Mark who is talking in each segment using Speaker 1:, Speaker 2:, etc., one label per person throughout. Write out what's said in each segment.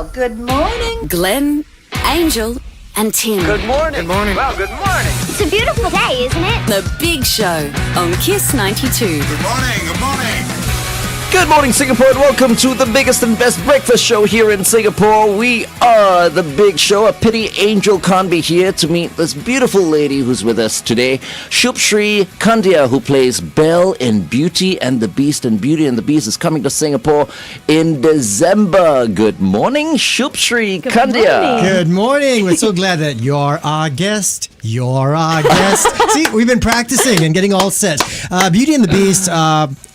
Speaker 1: Well, good morning.
Speaker 2: Glenn, Angel, and Tim.
Speaker 3: Good morning.
Speaker 4: Good morning.
Speaker 3: Well, good morning.
Speaker 5: It's a beautiful day, isn't it?
Speaker 2: The Big Show on Kiss 92.
Speaker 4: Good morning. Good morning.
Speaker 6: Good morning, Singapore, and welcome to the biggest and best breakfast show here in Singapore. We are the Big Show. A pity Angel can't be here to meet this beautiful lady who's with us today, Shubshri Kandiah, who plays Belle in Beauty and the Beast. And Beauty and the Beast is coming to Singapore in December. Good morning, Shubshri Kandiah.
Speaker 7: Good morning. We're so glad that you're our guest. You're our guest. See, we've been practicing and getting all set. Beauty and the Beast,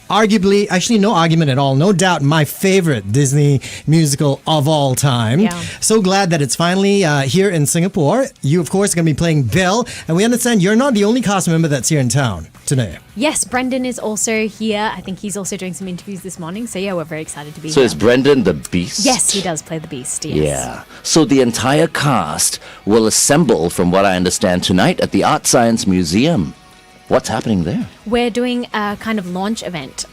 Speaker 7: arguably, actually no argument at all, no doubt my favorite Disney musical of all time.
Speaker 8: Yeah.
Speaker 7: So glad that it's finally here in Singapore. You, of course, are going to be playing Belle, and we understand you're not the only cast member that's here in town today.
Speaker 8: Yes, Brendan is also here. I think he's also doing some interviews this morning. So yeah, we're very excited to be
Speaker 6: So
Speaker 8: here.
Speaker 6: is Brendan the Beast?
Speaker 8: Yes, he does play the Beast. Yes.
Speaker 6: Yeah. So the entire cast will assemble, from what I understand, tonight at the Art Science Museum. What's happening there?
Speaker 8: We're doing a kind of launch event.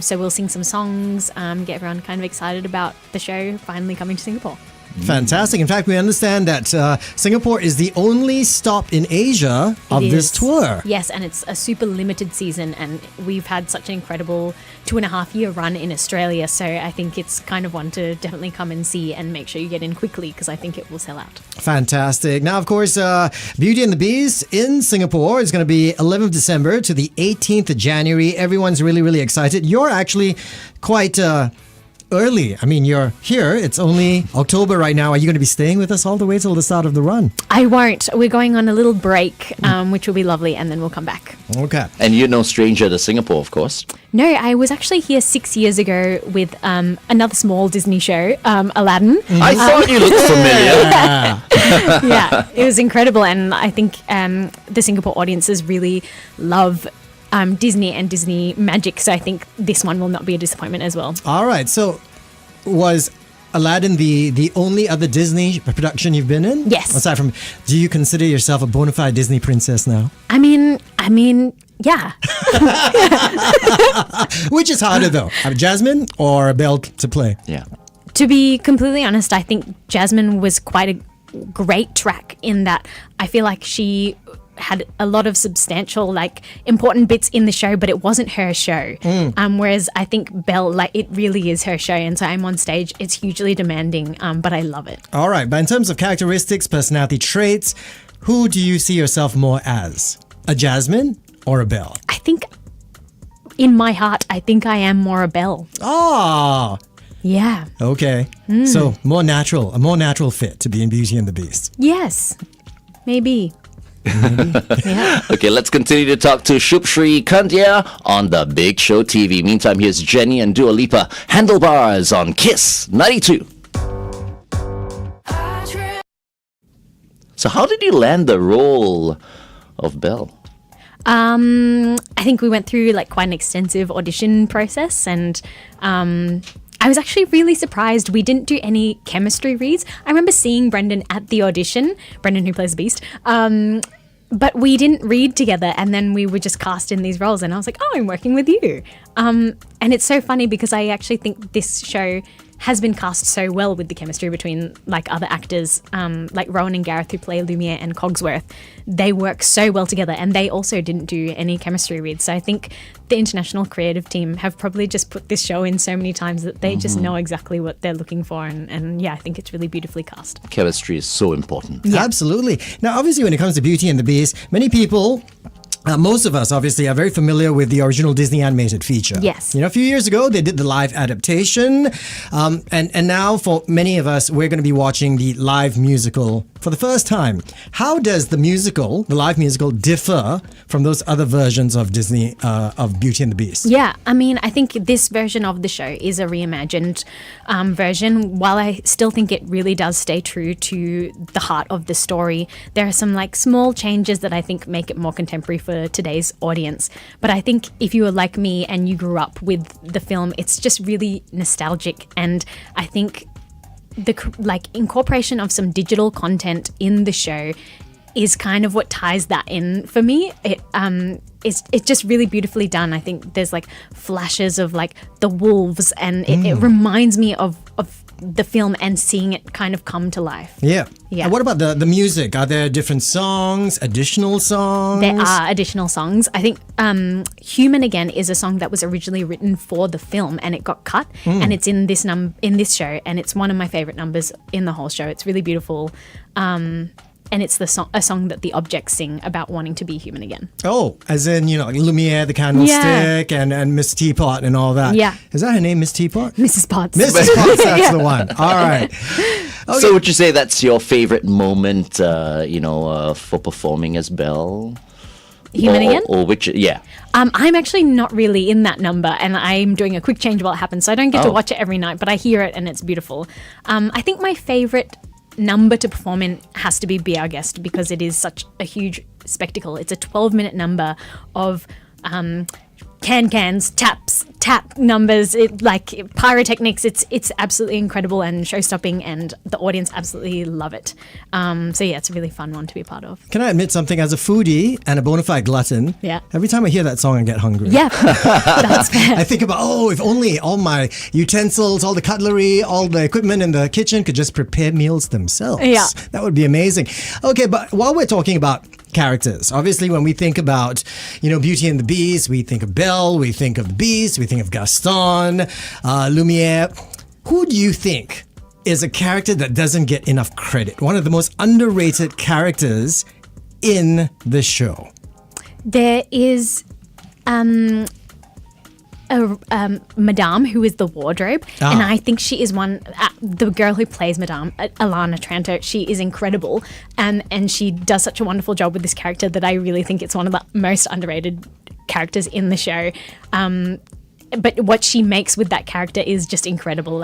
Speaker 8: So we'll sing some songs, get everyone kind of excited about the show finally coming to Singapore.
Speaker 7: Fantastic. In fact, we understand that Singapore is the only stop in Asia of
Speaker 8: It
Speaker 7: this
Speaker 8: is.
Speaker 7: tour.
Speaker 8: Yes, and it's a super limited season, and we've had such an incredible 2.5-year run in Australia. So I think it's kind of one to definitely come and see and make sure you get in quickly because I think it will sell out.
Speaker 7: Fantastic. Now, of course, Beauty and the Beast in Singapore is going to be 11th December to the 18th of January. Everyone's really, really excited. You're actually quite early. I mean, you're here. It's only October right now. Are you going to be staying with us all the way till the start of the run?
Speaker 8: I won't. We're going on a little break, which will be lovely, and then we'll come back.
Speaker 7: Okay.
Speaker 6: And you're no stranger to Singapore, of course.
Speaker 8: No, I was actually here 6 years ago with another small Disney show, Aladdin.
Speaker 6: I thought you looked familiar.
Speaker 8: Yeah, it was incredible, and I think the Singapore audiences really love Disney and Disney magic, so I think this one will not be a disappointment as well.
Speaker 7: All right. So, was Aladdin the only other Disney production you've been in?
Speaker 8: Yes.
Speaker 7: Aside from, do you consider yourself a bona fide Disney princess now?
Speaker 8: I mean, yeah.
Speaker 7: Which is harder though, Jasmine or Belle to play?
Speaker 6: Yeah.
Speaker 8: To be completely honest, I think Jasmine was quite a great track in that I feel like she had a lot of substantial, like, important bits in the show, but it wasn't her show. Whereas I think Belle, like, it really is her show, and so I'm on stage. It's hugely demanding, but I love it.
Speaker 7: All right. But in terms of characteristics, personality traits, who do you see yourself more as? A Jasmine or a Belle?
Speaker 8: I think, in my heart, I think I am more a Belle.
Speaker 7: Oh,
Speaker 8: Yeah.
Speaker 7: okay. So a more natural fit to be in Beauty and the Beast.
Speaker 8: Yes. Maybe. Yeah.
Speaker 6: Okay, let's continue to talk to Shubshri Kandiah on the Big Show TV. Meantime, here's Jenny and Dua Lipa, Handlebars on Kiss 92. So how did you land the role of Belle?
Speaker 8: I think we went through like quite an extensive audition process, and I was actually really surprised we didn't do any chemistry reads. I remember seeing Brendan at the audition, Brendan who plays the Beast, but we didn't read together, and then we were just cast in these roles, and I was like, oh, I'm working with you. And it's so funny because I actually think this show has been cast so well with the chemistry between like other actors, like Rowan and Gareth who play Lumiere and Cogsworth. They work so well together, and they also didn't do any chemistry reads. So I think the international creative team have probably just put this show in so many times that they just know exactly what they're looking for, and yeah, I think it's really beautifully cast.
Speaker 6: Chemistry is so important.
Speaker 7: Yeah. Absolutely. Now, obviously, when it comes to Beauty and the Beast, many people, most of us obviously are very familiar with the original Disney animated feature.
Speaker 8: Yes.
Speaker 7: You know, a few years ago, they did the live adaptation. And now for many of us, we're going to be watching the live musical for the first time. How does the live musical, differ from those other versions of Disney, of Beauty and the Beast?
Speaker 8: Yeah, I mean, I think this version of the show is a reimagined version. While I still think it really does stay true to the heart of the story, there are some like small changes that I think make it more contemporary for today's audience. But I think if you were like me and you grew up with the film, it's just really nostalgic, and I think the like incorporation of some digital content in the show is kind of what ties that in for me. It's just really beautifully done. I think there's like flashes of like the wolves, and it reminds me of the film and seeing it kind of come to life.
Speaker 7: Yeah.
Speaker 8: Yeah.
Speaker 7: And what about the music? Are there different songs, additional songs?
Speaker 8: There are additional songs. I think "Human Again" is a song that was originally written for the film, and it got cut, and it's in this show, and it's one of my favorite numbers in the whole show. It's really beautiful, and it's a song that the objects sing about wanting to be human again.
Speaker 7: Oh, as in, like Lumiere, the candlestick, and Miss Teapot and all that.
Speaker 8: Yeah.
Speaker 7: Is that her name, Miss Teapot?
Speaker 8: Mrs. Potts.
Speaker 7: Mrs. Potts, that's the one. All right.
Speaker 6: So would you say that's your favorite moment, for performing as Belle?
Speaker 8: Human Again?
Speaker 6: Or which, yeah.
Speaker 8: I'm actually not really in that number, and I'm doing a quick change while it happens, so I don't get to watch it every night, but I hear it and it's beautiful. I think my favorite number to perform in has to be Be Our Guest, because it is such a huge spectacle. It's a 12-minute number of cans, tap numbers, like pyrotechnics. It's absolutely incredible and show-stopping, and the audience absolutely love it. So yeah, it's a really fun one to be a part of.
Speaker 7: Can I admit something? As a foodie and a bona fide glutton,
Speaker 8: Yeah.
Speaker 7: every time I hear that song, I get hungry.
Speaker 8: Yeah, that's fair.
Speaker 7: I think about, if only all my utensils, all the cutlery, all the equipment in the kitchen could just prepare meals themselves.
Speaker 8: Yeah.
Speaker 7: That would be amazing. Okay, but while we're talking about characters, obviously when we think about, Beauty and the Beast, we think of Belle, we think of the Beast, we think of Gaston, Lumiere. Who do you think is a character that doesn't get enough credit? One of the most underrated characters in the show.
Speaker 8: There is Madame, who is the wardrobe, and I think she is the girl who plays Madame, Alana Tranter. She is incredible, and she does such a wonderful job with this character that I really think it's one of the most underrated characters in the show. But what she makes with that character is just incredible.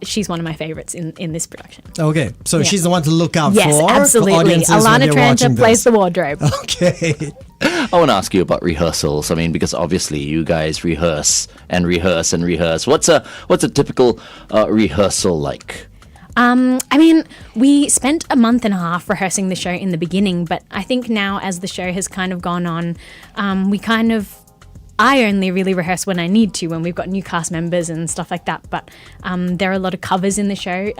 Speaker 8: She's one of my favorites in this production.
Speaker 7: Okay, so she's the one to look out
Speaker 8: Yes,
Speaker 7: for.
Speaker 8: absolutely.
Speaker 7: For audiences when
Speaker 8: Alana
Speaker 7: they're watching
Speaker 8: Tranter plays
Speaker 7: this.
Speaker 8: the wardrobe.
Speaker 7: Okay.
Speaker 6: I want to ask you about rehearsals. I mean, because obviously you guys rehearse and rehearse and rehearse. What's a typical rehearsal like?
Speaker 8: We spent a month and a half rehearsing the show in the beginning, but I think now as the show has kind of gone on, I only really rehearse when I need to, when we've got new cast members and stuff like that. But there are a lot of covers in the show.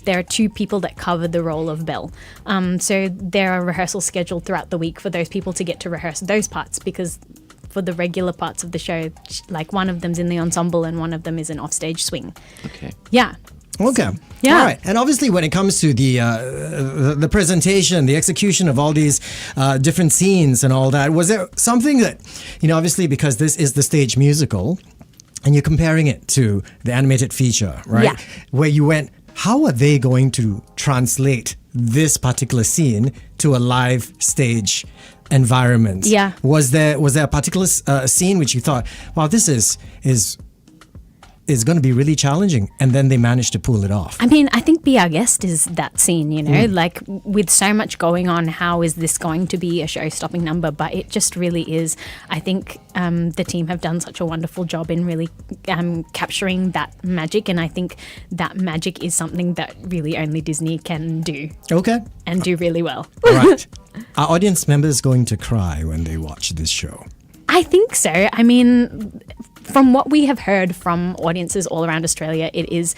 Speaker 8: There are 2 people that cover the role of Belle. So there are rehearsals scheduled throughout the week for those people to get to rehearse those parts, because for the regular parts of the show, one of them's in the ensemble and one of them is an offstage swing.
Speaker 6: Okay.
Speaker 8: Yeah.
Speaker 7: Okay.
Speaker 8: Yeah.
Speaker 7: All right. And obviously, when it comes to the presentation, the execution of all these different scenes and all that, was there something that, obviously because this is the stage musical, and you're comparing it to the animated feature, right?
Speaker 8: Yeah.
Speaker 7: Where you went, how are they going to translate this particular scene to a live stage environment?
Speaker 8: Yeah.
Speaker 7: Was there a particular scene which you thought, wow, this is going to be really challenging, and then they managed to pull it off?
Speaker 8: I think Be Our Guest is that scene, with so much going on, how is this going to be a show-stopping number? But it just really is. I think the team have done such a wonderful job in really capturing that magic, and I think that magic is something that really only Disney can do.
Speaker 7: Okay.
Speaker 8: And do really well.
Speaker 7: All right. Are audience members going to cry when they watch this show?
Speaker 8: I think so. From what we have heard from audiences all around Australia, it is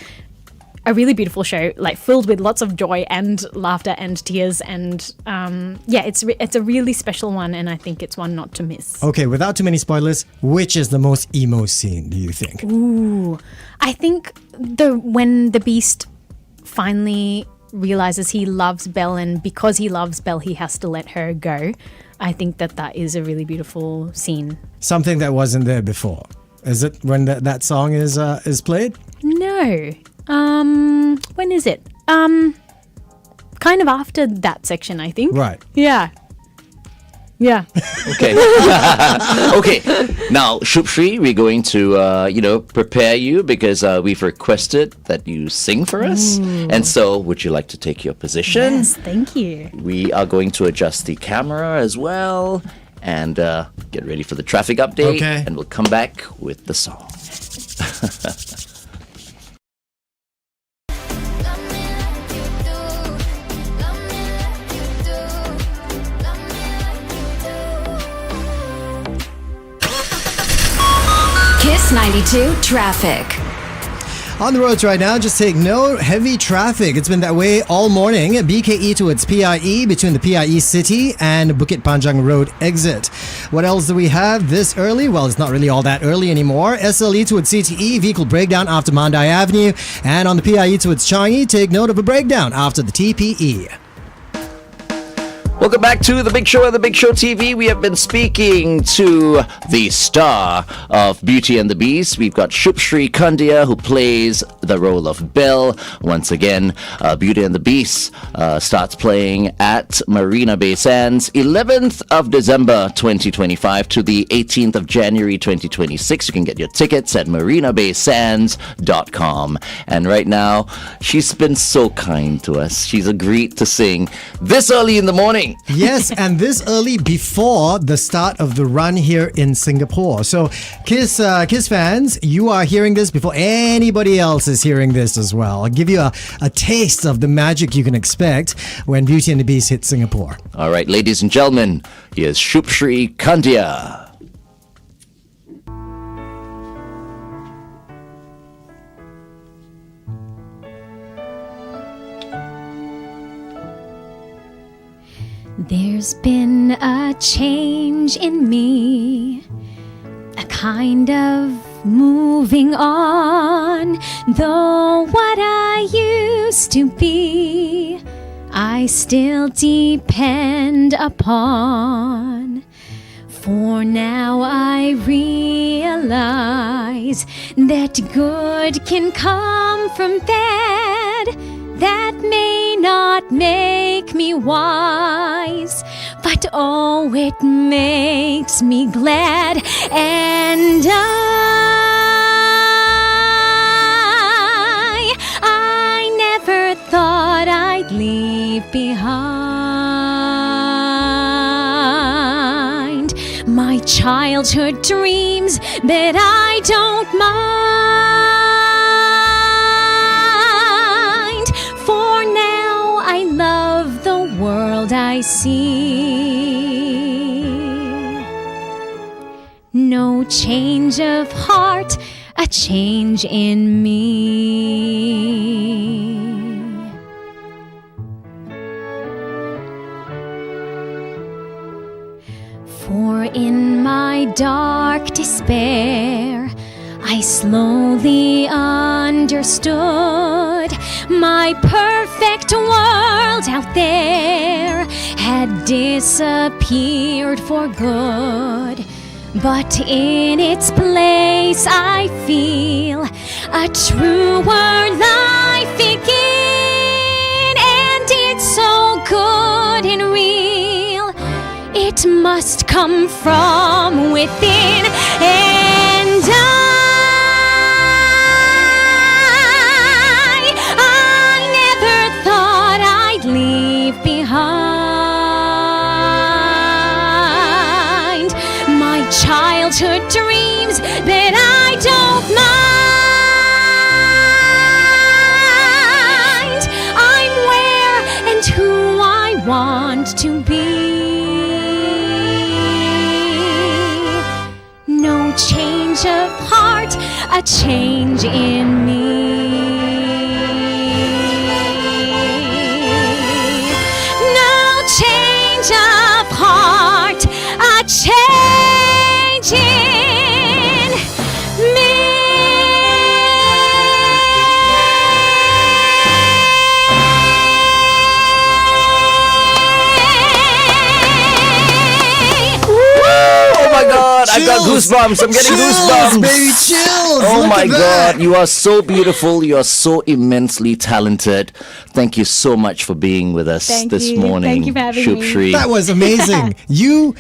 Speaker 8: a really beautiful show, filled with lots of joy and laughter and tears, and it's a really special one, and I think it's one not to miss.
Speaker 7: Okay, without too many spoilers, which is the most emo scene, do you think?
Speaker 8: Ooh, I think when the Beast finally realizes he loves Belle, and because he loves Belle, he has to let her go. I think that is a really beautiful scene.
Speaker 7: Something that wasn't there before. Is it when that song is played?
Speaker 8: No. When is it? Kind of after that section, I think.
Speaker 7: Right.
Speaker 8: Yeah.
Speaker 6: Okay. Okay. Now, Shubshri, we're going to, prepare you because we've requested that you sing for us. And so, would you like to take your position?
Speaker 8: Yes, thank you.
Speaker 6: We are going to adjust the camera as well and get ready for the traffic update.
Speaker 7: Okay.
Speaker 6: And we'll come back with the song.
Speaker 2: Kiss 92 traffic.
Speaker 7: On the roads right now, just take note, heavy traffic. It's been that way all morning. BKE towards PIE between the PIE City and Bukit Panjang Road exit. What else do we have this early? Well, it's not really all that early anymore. SLE towards CTE, vehicle breakdown after Mandai Avenue. And on the PIE towards Changi, take note of a breakdown after the TPE.
Speaker 6: Welcome back to The Big Show on The Big Show TV. We have been speaking to the star of Beauty and the Beast. We've got Shubshri Kandiah, who plays the role of Belle. Once again, Beauty and the Beast starts playing at Marina Bay Sands 11th of December 2025 to the 18th of January 2026. You can get your tickets at marinabaysands.com. And right now, she's been so kind to us. She's agreed to sing this early in the morning.
Speaker 7: Yes, and this early before the start of the run here in Singapore. So, Kiss fans, you are hearing this before anybody else is hearing this as well. I'll give you a taste of the magic you can expect when Beauty and the Beast hit Singapore.
Speaker 6: All right, ladies and gentlemen, here's Shubshri Kandiah.
Speaker 8: There's been a change in me, a kind of moving on. Though what I used to be, I still depend upon. For now I realize that good can come from bad. That may not make me wise, but oh, it makes me glad. And I never thought I'd leave behind my childhood dreams that I don't mind. For now I love the world I see. No change of heart, a change in me. For in my dark despair, I slowly understood my perfect world out there had disappeared for good. But in its place I feel a truer life begin. And it's so good and real, it must come from within. And I never thought I'd leave behind my childhood dreams that I don't mind. I'm where and who I want to be. No change of heart, a change in me. No change of heart, a change in me.
Speaker 6: Oh my God, I've got goosebumps. I'm getting goosebumps.
Speaker 7: Baby, chills.
Speaker 6: Oh
Speaker 7: Look
Speaker 6: my
Speaker 7: at that.
Speaker 6: God, you are so beautiful. You are so immensely talented. Thank you so much for being with us
Speaker 8: Thank
Speaker 6: this
Speaker 8: you.
Speaker 6: morning.
Speaker 8: Thank you for having me.
Speaker 6: Shubshri.
Speaker 7: That was amazing. You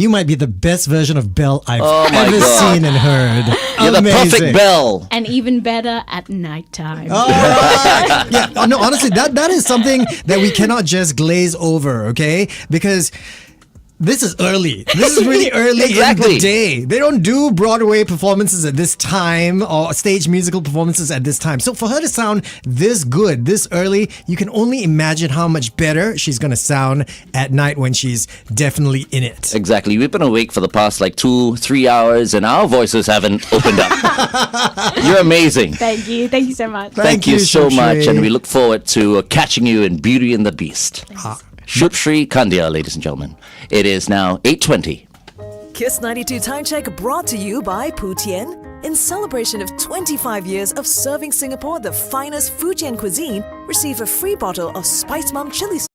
Speaker 7: might be the best version of Belle I've
Speaker 6: Oh my
Speaker 7: ever
Speaker 6: God.
Speaker 7: seen and heard.
Speaker 6: You're the
Speaker 7: Amazing.
Speaker 6: perfect Belle.
Speaker 8: And even better at nighttime.
Speaker 7: Yeah, no, honestly, that is something that we cannot just glaze over, okay? Because This is early. This is really early
Speaker 6: Exactly.
Speaker 7: in the day. They don't do Broadway performances at this time or stage musical performances at this time. So for her to sound this good, this early, you can only imagine how much better she's going to sound at night when she's definitely in it.
Speaker 6: Exactly. We've been awake for the past like 2-3 hours and our voices haven't opened up. You're amazing.
Speaker 1: Thank you. Thank you so much.
Speaker 6: Thank you so
Speaker 7: Shubshri.
Speaker 6: much, and we look forward to catching you in Beauty and the Beast. Shubshri Kandiah, ladies and gentlemen. It is now 8:20.
Speaker 3: Kiss 92 Time Check brought to you by Phu Tien. In celebration of 25 years of serving Singapore the finest Fujian cuisine, receive a free bottle of Spice Mum chili sauce.